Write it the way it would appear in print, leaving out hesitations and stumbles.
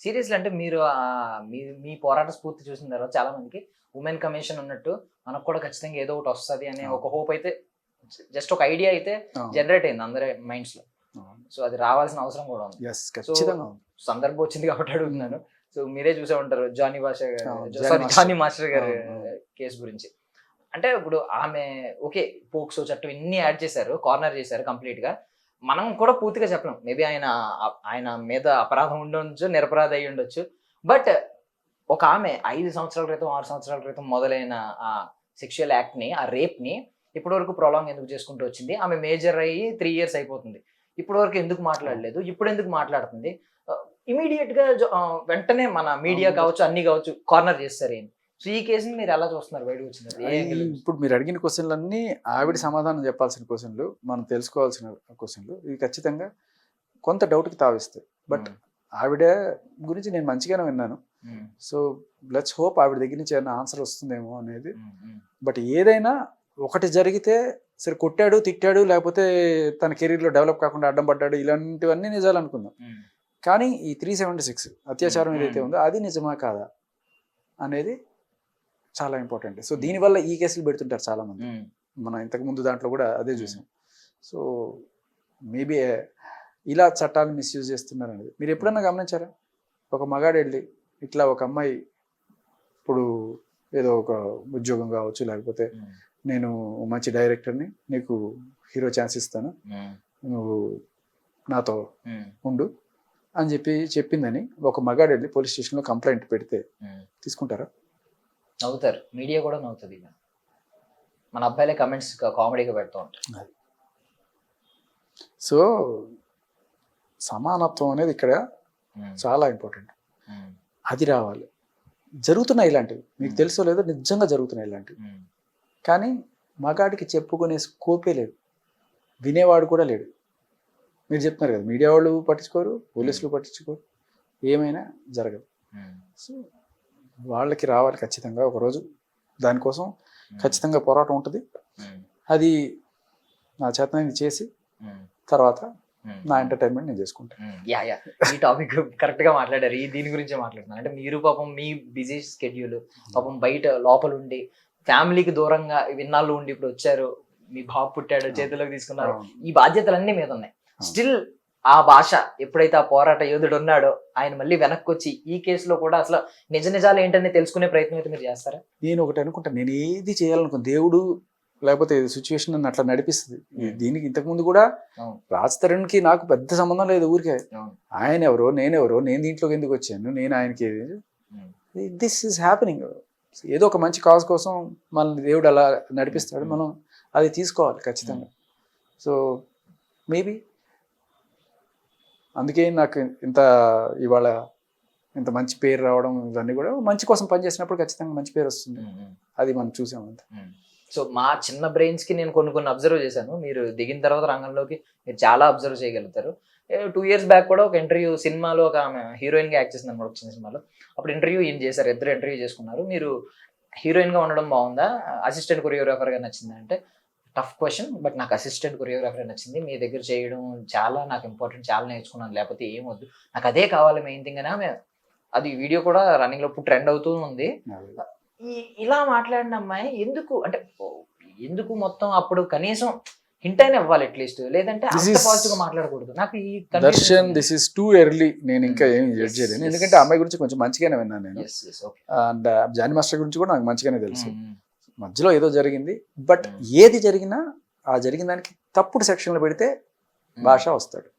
Seriously అంటే మీరు మీ మీ పోరాట స్ఫూర్తి చూసిన తర్వాత చాలా మందికి ఉమెన్ కమిషన్ ఉన్నట్టు మనకు కూడా ఖచ్చితంగా ఏదో ఒకటి వస్తుంది అనే ఒక హోప్ అయితే, జస్ట్ ఒక ఐడియా అయితే జనరేట్ అయింది అందరి మైండ్స్ లో. సో అది రావాల్సిన అవసరం కూడా ఉంది. సో సందర్భం వచ్చింది కాబట్టి అడుగుతున్నాను. సో మీరే చూసే ఉంటారు జానీ మాస్టర్ గారి కేసు గురించి. అంటే ఇప్పుడు ఆమె ఓకే పోక్సో చట్టం ఇన్ని యాడ్ చేశారు, కార్నర్ చేశారు కంప్లీట్ గా. మనం కూడా పూర్తిగా చెప్పలేం, మేబీ ఆయన మీద అపరాధం ఉండొచ్చు, నిరపరాధ అయి ఉండొచ్చు. బట్ ఒక ఆమె 5 సంవత్సరాల క్రితం 6 సంవత్సరాల క్రితం మొదలైన ఆ సెక్షువల్ యాక్ట్ ని, ఆ రేప్ ని ఇప్పటి వరకు ప్రొలాంగ్ ఎందుకు చేసుకుంటూ వచ్చింది? ఆమె మేజర్ అయ్యి 3 years అయిపోతుంది, ఇప్పటి వరకు ఎందుకు మాట్లాడలేదు? ఇప్పుడు ఎందుకు మాట్లాడుతుంది? ఇమీడియట్ గా వెంటనే మన మీడియా కావచ్చు, అన్ని కావచ్చు, కార్నర్ చేస్తారు. ఏం సో ఈ కేసుని మీరు ఎలా చూస్తున్నారు? బయటకు వచ్చినారు. ఇప్పుడు మీరు అడిగిన క్వశ్చన్లన్నీ ఆవిడ సమాధానం చెప్పాల్సిన క్వశ్చన్లు, మనం తెలుసుకోవాల్సిన క్వశ్చన్లు. ఇవి ఖచ్చితంగా కొంత డౌట్కి తావిస్తాయి. బట్ ఆవిడ గురించి నేను మంచిగానే విన్నాను. సో లెట్స్ హోప్ ఆవిడ దగ్గర నుంచి ఏమైనా ఆన్సర్ వస్తుందేమో అనేది. బట్ ఏదైనా ఒకటి జరిగితే సరే, కొట్టాడు, తిట్టాడు, లేకపోతే తన కెరీర్లో డెవలప్ కాకుండా అడ్డం పడ్డాడు, ఇలాంటివన్నీ నిజాలు అనుకుందాం. కానీ ఈ 376 అత్యాచారం ఏదైతే ఉందో అది నిజమా కాదా అనేది చాలా ఇంపార్టెంట్. సో దీనివల్ల ఈ కేసులు పెడుతుంటారు చాలామంది. మనం ఇంతకుముందు దాంట్లో కూడా అదే చూసాం. సో మేబీ ఇలా చట్టాలను మిస్యూజ్ చేస్తున్నారు అనేది మీరు ఎప్పుడన్నా గమనించారా? ఒక మగాడు వెళ్ళి ఇట్లా ఒక అమ్మాయి ఇప్పుడు ఏదో ఒక ఉద్యోగం కావచ్చు, లేకపోతే నేను మంచి డైరెక్టర్ని, నీకు హీరో ఛాన్స్ ఇస్తాను, నువ్వు నాతో ఉండు అని చెప్పిందని ఒక మగాడు వెళ్ళి పోలీస్ స్టేషన్లో కంప్లైంట్ పెడితే తీసుకుంటారా? నవ్వుతారు, మీడియా కూడా నవ్వుతుంది. మన అబ్బాయిలే కమెంట్స్ కామెడీగా పెడుతూ ఉంటారు. సో సమానత్వం అనేది ఇక్కడ చాలా ఇంపార్టెంట్. అది రావాలి. జరుగుతున్నాయి ఇలాంటివి, మీకు తెలుసో లేదో నిజంగా జరుగుతున్నాయి ఇలాంటివి. కానీ మగాడికి చెప్పుకునే స్కోపే లేదు, వినేవాడు కూడా లేడు. మీరు చెప్తున్నారు కదా, మీడియా వాళ్ళు పట్టించుకోరు, పోలీసులు పట్టించుకోరు, ఏమైనా జరగదు. సో వాళ్ళకి రావాలి ఖచ్చితంగా ఒకరోజు. దానికోసం ఖచ్చితంగా పోరాటం ఉంటుంది. అది నా చేతనైంది చేసి తర్వాత నా ఎంటర్టైన్మెంట్ నేను చేసుకుంటాను. ఈ టాపిక్ కరెక్ట్ గా మాట్లాడారు. దీని గురించే మాట్లాడుతున్నాను. అంటే మీరు పాపం మీ బిజీ స్కెడ్యూల్, పాపం బయట లోపల ఉండి ఫ్యామిలీకి దూరంగా ఇన్నాళ్ళు ఉండి ఇప్పుడు వచ్చారు, మీ బాబు పుట్టాడు, చేతిలోకి తీసుకున్నారు, ఈ బాధ్యతలన్నీ మీద ఉన్నాయి. స్టిల్ ఆ భాష ఎప్పుడైతే ఆ పోరాట యోధుడు ఉన్నాడో ఆయన మళ్ళీ వెనక్కి వచ్చి ఈ కేసులో కూడా అసలు నిజాలు ఏంటని తెలుసుకునే ప్రయత్నం అయితే మీరు చేస్తారా? నేను ఒకటి అనుకుంటా, నేను ఏది చేయాలనుకో దేవుడు లేకపోతే సిచ్యువేషన్ నన్ను అట్లా నడిపిస్తుంది. దీనికి ఇంతకుముందు కూడా రాజ్ తరుణ్కి నాకు పెద్ద సంబంధం లేదు. ఊరికే ఆయన ఎవరో నేనెవరో, నేను దీంట్లోకి ఎందుకు వచ్చాను, నేను ఆయనకి దిస్ ఈస్ హ్యాపెనింగ్. ఏదో ఒక మంచి కాజ్ కోసం మనల్ని దేవుడు అలా నడిపిస్తాడు, మనం అది తీసుకోవాలి ఖచ్చితంగా. సో మేబీ అందుకే నాకు ఇవాళ ఇంత మంచి పేరు రావడం, ఇవన్నీ కూడా మంచి కోసం పనిచేసినప్పుడు ఖచ్చితంగా మంచి పేరు వస్తుంది. అది మనం చూసామంత. సో మా చిన్న బ్రెయిన్స్ కి నేను కొన్ని అబ్జర్వ్ చేశాను. మీరు దిగిన తర్వాత రంగంలోకి మీరు చాలా అబ్జర్వ్ చేయగలుగుతారు. 2 years బ్యాక్ కూడా ఒక ఇంటర్వ్యూ, సినిమాలో ఒక ఆమె హీరోయిన్ గా యాక్ట్ చేసింది అనమాట, చిన్న సినిమాలో. అప్పుడు ఇంటర్వ్యూ ఈయన చేశారు, ఇద్దరు ఇంటర్వ్యూ చేసుకున్నారు. మీరు హీరోయిన్ గా ఉండడం బాగుందా, అసిస్టెంట్ కొరియోగ్రాఫర్ గా నచ్చిందా అంటే, టఫ్ క్వశ్చన్. బట్ నాకు అసిస్టెంట్ కొరియోగ్రాఫర్ నచ్చింది, మీ దగ్గర చేయడం చాలా నాకు ఇంపార్టెంట్, చాలా నేర్చుకున్నాను, లేకపోతే ఏమొద్దు, నాకు అదే కావాలి మెయిన్ థింగ్ అని ఆమె. అది వీడియో కూడా రన్నింగ్ లో ఇప్పుడు ట్రెండ్ అవుతూ ఉంది. ఇలా మాట్లాడిన అమ్మాయి ఎందుకు మొత్తం అప్పుడు కనీసం హింట్ అయినా ఇవ్వాలి అట్లీస్ట్, లేదంటే పాజిటివ్ గా మాట్లాడకూడదు. నాకు ఈ Darshan this is too early, నేను ఇంకా ఏం జడ్జ్ చేయలేను. ఎందుకంటే అమ్మాయి గురించి కొంచెం మంచిగానే విన్నాను నేను. అండ్ జానీ మాస్టర్ గురించి కూడా నాకు మంచిగానే తెలుసు. మధ్యలో ఏదో జరిగింది, బట్ ఏది జరిగినా ఆ జరిగిన దానికి తప్పుడు సెక్షన్లు పెడితే భాష వస్తాడు.